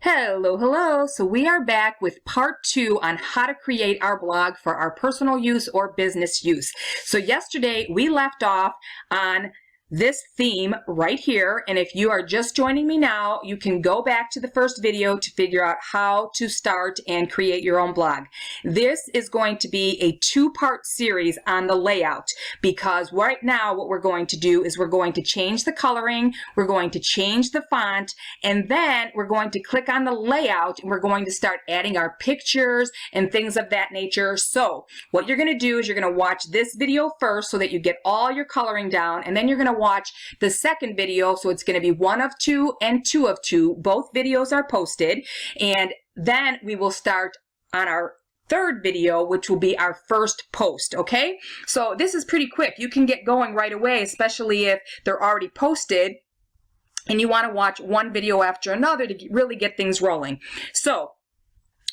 Hello, hello. So we are back with part 2 on how to create our blog for our personal use or business use. So yesterday we left off on this theme right here. And if you are just joining me now, you can go back to the first video to figure out how to start and create your own blog. This is going to be a 2-part series on the layout, because right now what we're going to do is we're going to change the coloring, we're going to change the font, and then we're going to click on the layout and we're going to start adding our pictures and things of that nature. So what you're going to do is you're going to watch this video first so that you get all your coloring down, and then you're going to watch the second video. So it's going to be 1 of 2 and 2 of 2. Both videos are posted, and then we will start on our third video, which will be our first post. Okay, so this is pretty quick. You can get going right away, especially if they're already posted and you want to watch one video after another to really get things rolling. So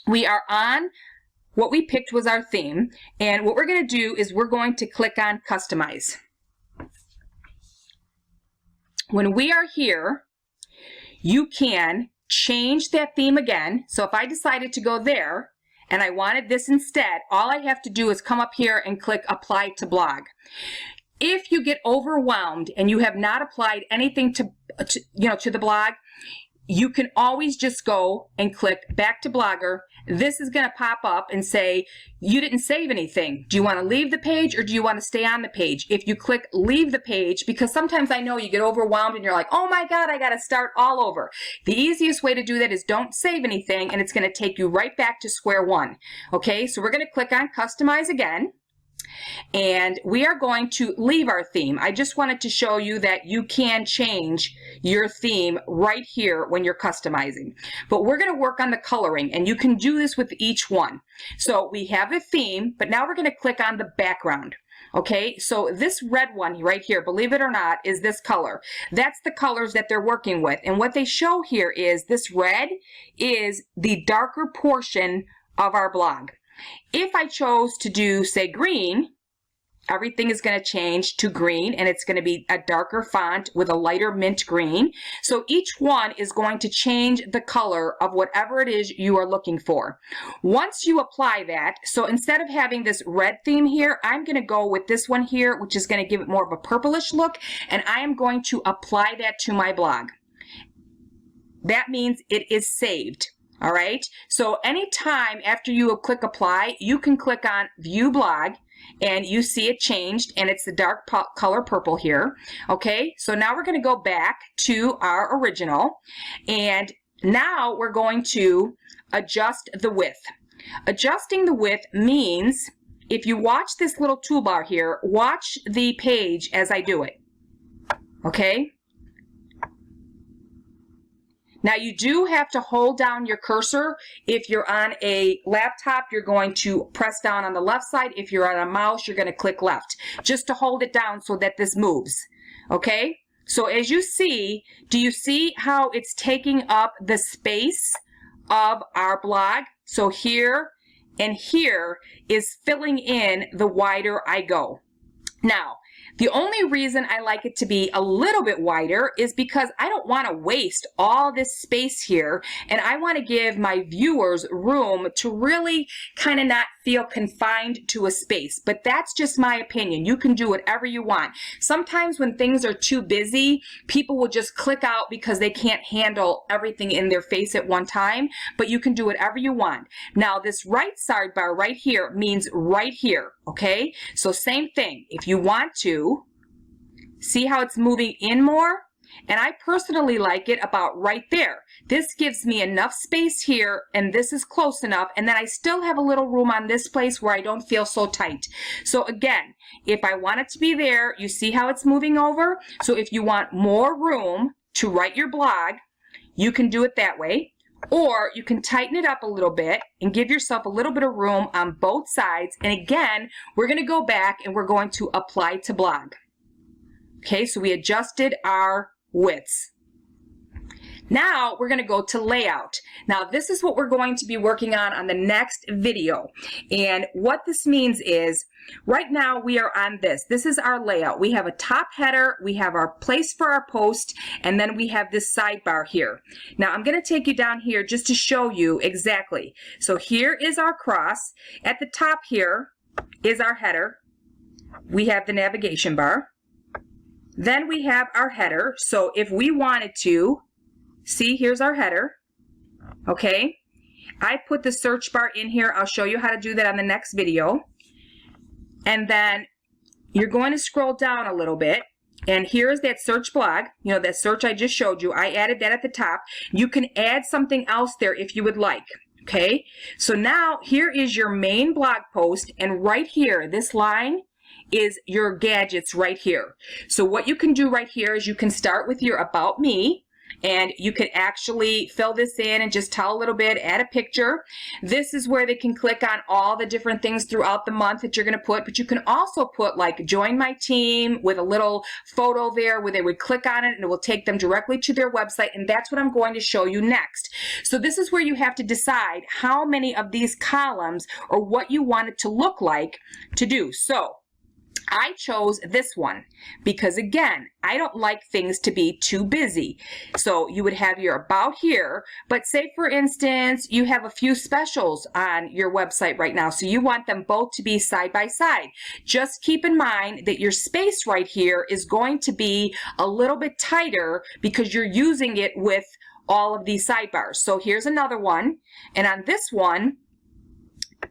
we are on what we picked was our theme, and what we're going to do is we're going to click on customize. When we are here, you can change that theme again. So if I decided to go there and I wanted this instead, all I have to do is come up here and click apply to blog. If you get overwhelmed and you have not applied anything to the blog, you can always just go and click back to Blogger. This is going to pop up and say, you didn't save anything. Do you want to leave the page or do you want to stay on the page? If you click leave the page, because sometimes I know you get overwhelmed and you're like, oh my God, I got to start all over. The easiest way to do that is don't save anything, and it's going to take you right back to square one. Okay, so we're going to click on customize again. And we are going to leave our theme. I just wanted to show you that you can change your theme right here when you're customizing. But we're going to work on the coloring, and you can do this with each one. So we have a theme, but now we're going to click on the background. Okay, so this red one right here, believe it or not, is this color. That's the colors that they're working with. And what they show here is this red is the darker portion of our blog. If I chose to do, say, green, everything is going to change to green, and it's going to be a darker font with a lighter mint green. So each one is going to change the color of whatever it is you are looking for. Once you apply that, so instead of having this red theme here, I'm going to go with this one here, which is going to give it more of a purplish look, and I am going to apply that to my blog. That means it is saved. All right, so anytime after you click apply, you can click on view blog and you see it changed, and it's the dark color purple here. Okay, so now we're going to go back to our original, and now we're going to adjust the width. Adjusting the width means if you watch this little toolbar here, watch the page as I do it. Okay. Now you do have to hold down your cursor. If you're on a laptop, you're going to press down on the left side. If you're on a mouse, you're going to click left, just to hold it down so that this moves. Okay? So as you see, do you see how it's taking up the space of our blog? So here and here is filling in the wider I go. Now, the only reason I like it to be a little bit wider is because I don't want to waste all this space here, and I want to give my viewers room to really kind of not feel confined to a space. But that's just my opinion. You can do whatever you want. Sometimes when things are too busy, people will just click out because they can't handle everything in their face at one time, but you can do whatever you want. Now, this right sidebar right here means right here, okay? So same thing. If you want to, see how it's moving in more? And I personally like it about right there. This gives me enough space here, and this is close enough, and then I still have a little room on this place where I don't feel so tight. So again, if I want it to be there, you see how it's moving over? So if you want more room to write your blog, you can do it that way. Or you can tighten it up a little bit and give yourself a little bit of room on both sides. And again, we're going to go back and we're going to apply to blog. Okay, so we adjusted our widths. Now we're going to go to layout. Now this is what we're going to be working on the next video. And what this means is right now we are on this. This is our layout. We have a top header, we have our place for our post, and then we have this sidebar here. Now I'm going to take you down here just to show you exactly. So here is our cross. At the top here is our header. We have the navigation bar. Then we have our header. So if we wanted to, see, here's our header, okay? I put the search bar in here. I'll show you how to do that on the next video. And then you're going to scroll down a little bit, and here's that search blog, you know, that search I just showed you. I added that at the top. You can add something else there if you would like, okay? So now here is your main blog post, and right here, this line is your gadgets right here. So what you can do right here is you can start with your About Me, and you could actually fill this in and just tell a little bit, add a picture. This is where they can click on all the different things throughout the month that you're going to put, but you can also put like join my team with a little photo there where they would click on it and it will take them directly to their website, and that's what I'm going to show you next. So this is where you have to decide how many of these columns or what you want it to look like to do. So I chose this one because, again, I don't like things to be too busy. So you would have your About here, but say, for instance, you have a few specials on your website right now, so you want them both to be side by side. Just keep in mind that your space right here is going to be a little bit tighter because you're using it with all of these sidebars. So here's another one, and on this one,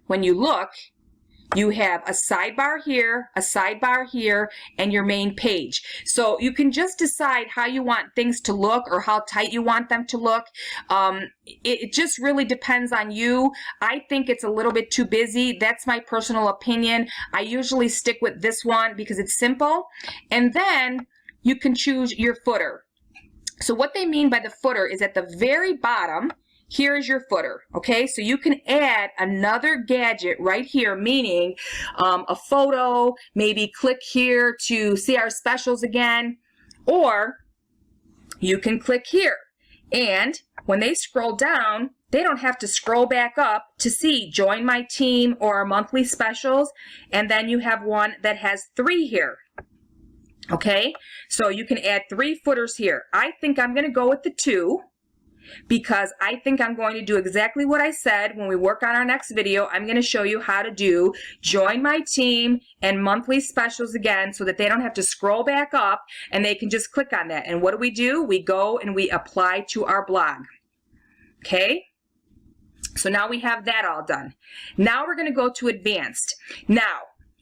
when you look, you have a sidebar here, and your main page. So you can just decide how you want things to look or how tight you want them to look. It just really depends on you. I think it's a little bit too busy. That's my personal opinion. I usually stick with this one because it's simple. And then you can choose your footer. So what they mean by the footer is at the very bottom, here is your footer, okay? So you can add another gadget right here, meaning a photo, maybe click here to see our specials again, or you can click here. And when they scroll down, they don't have to scroll back up to see join my team or our monthly specials. And then you have one that has 3 here. Okay, so you can add 3 footers here. I think I'm going to go with the 2. Because I think I'm going to do exactly what I said when we work on our next video. I'm going to show you how to do join my team and monthly specials again so that they don't have to scroll back up and they can just click on that. And what do? We go and we apply to our blog. Okay? So now we have that all done. Now we're going to go to advanced. Now,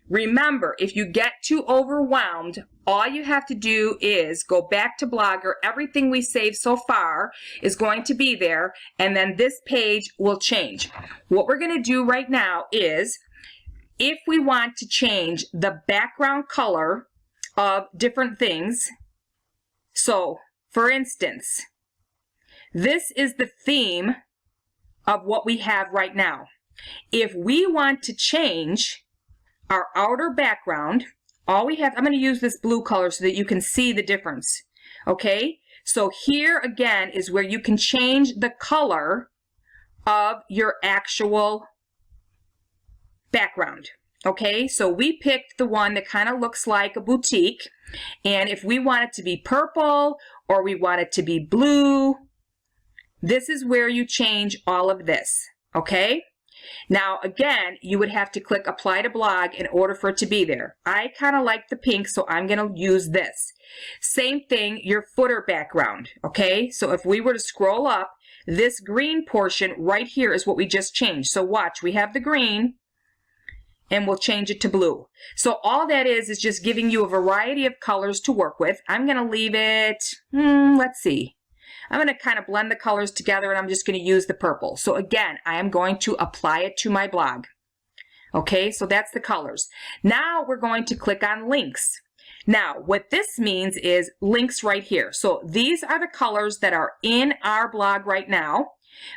remember, if you get too overwhelmed, all you have to do is go back to Blogger. Everything we saved so far is going to be there, and then this page will change. What we're going to do right now is, if we want to change the background color of different things, so for instance, this is the theme of what we have right now. If we want to change our outer background, all we have, I'm going to use this blue color so that you can see the difference. Okay, so here again is where you can change the color of your actual background. Okay, so we picked the one that kind of looks like a boutique, and if we want it to be purple or we want it to be blue, this is where you change all of this. Okay. Now, again, you would have to click Apply to Blog in order for it to be there. I kind of like the pink, so I'm going to use this. Same thing, your footer background, okay? So if we were to scroll up, this green portion right here is what we just changed. So watch, we have the green, and we'll change it to blue. So all that is just giving you a variety of colors to work with. I'm going to leave it, let's see. I'm going to kind of blend the colors together, and I'm just going to use the purple. So again, I am going to apply it to my blog. Okay, so that's the colors. Now we're going to click on links. Now, what this means is links right here. So these are the colors that are in our blog right now,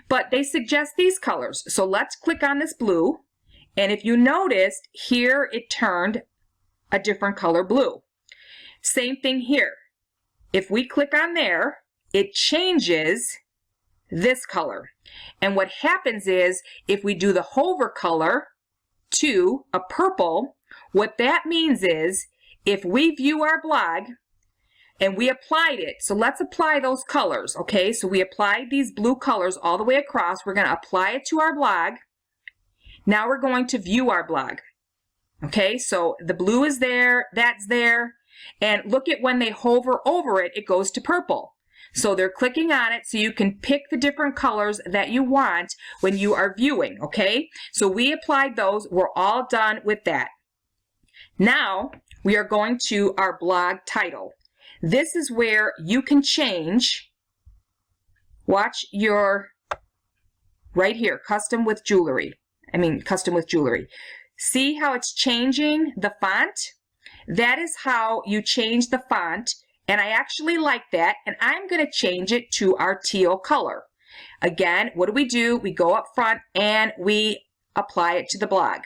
but they suggest these colors. So let's click on this blue, and if you noticed, here it turned a different color blue. Same thing here. If we click on there, it changes this color. And what happens is if we do the hover color to a purple, what that means is if we view our blog and we applied it, so let's apply those colors, okay? So we applied these blue colors all the way across. We're going to apply it to our blog. Now we're going to view our blog. Okay, so the blue is there, that's there, and look at when they hover over it, it goes to purple. So they're clicking on it so you can pick the different colors that you want when you are viewing, okay? So we applied those, we're all done with that. Now we are going to our blog title. This is where you can change, watch your, right here, custom with jewelry. See how it's changing the font? That is how you change the font, and I actually like that, and I'm going to change it to our teal color. Again, what do? We go up front and we apply it to the blog.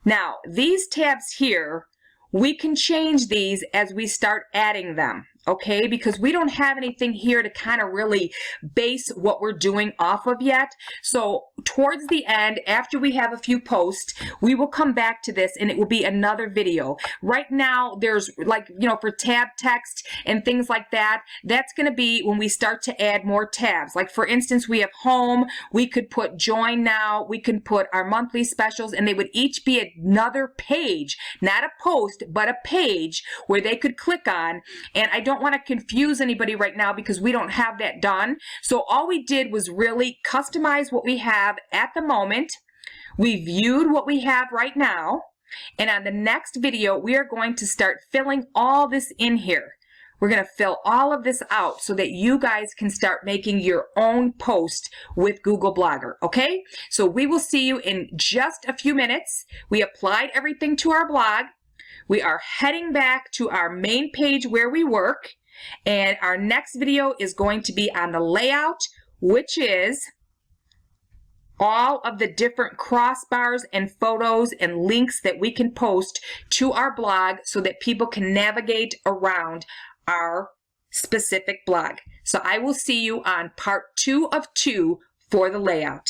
Now, these tabs here, we can change these as we start adding them, okay? Because we don't have anything here to kind of really base what we're doing off of yet. So towards the end, after we have a few posts, we will come back to this and it will be another video. Right now, there's like, you know, for tab text and things like that, that's going to be when we start to add more tabs. Like for instance, we have home, we could put join now, we can put our monthly specials, and they would each be another page, not a post, but a page where they could click on. And I don't want to confuse anybody right now because we don't have that done. So all we did was really customize what we have at the moment. We viewed what we have right now. And on the next video, we are going to start filling all this in here. We're going to fill all of this out so that you guys can start making your own post with Google Blogger, okay? So we will see you in just a few minutes. We applied everything to our blog. We are heading back to our main page where we work, and our next video is going to be on the layout, which is all of the different crossbars and photos and links that we can post to our blog so that people can navigate around our specific blog. So I will see you on part 2 of 2 for the layout.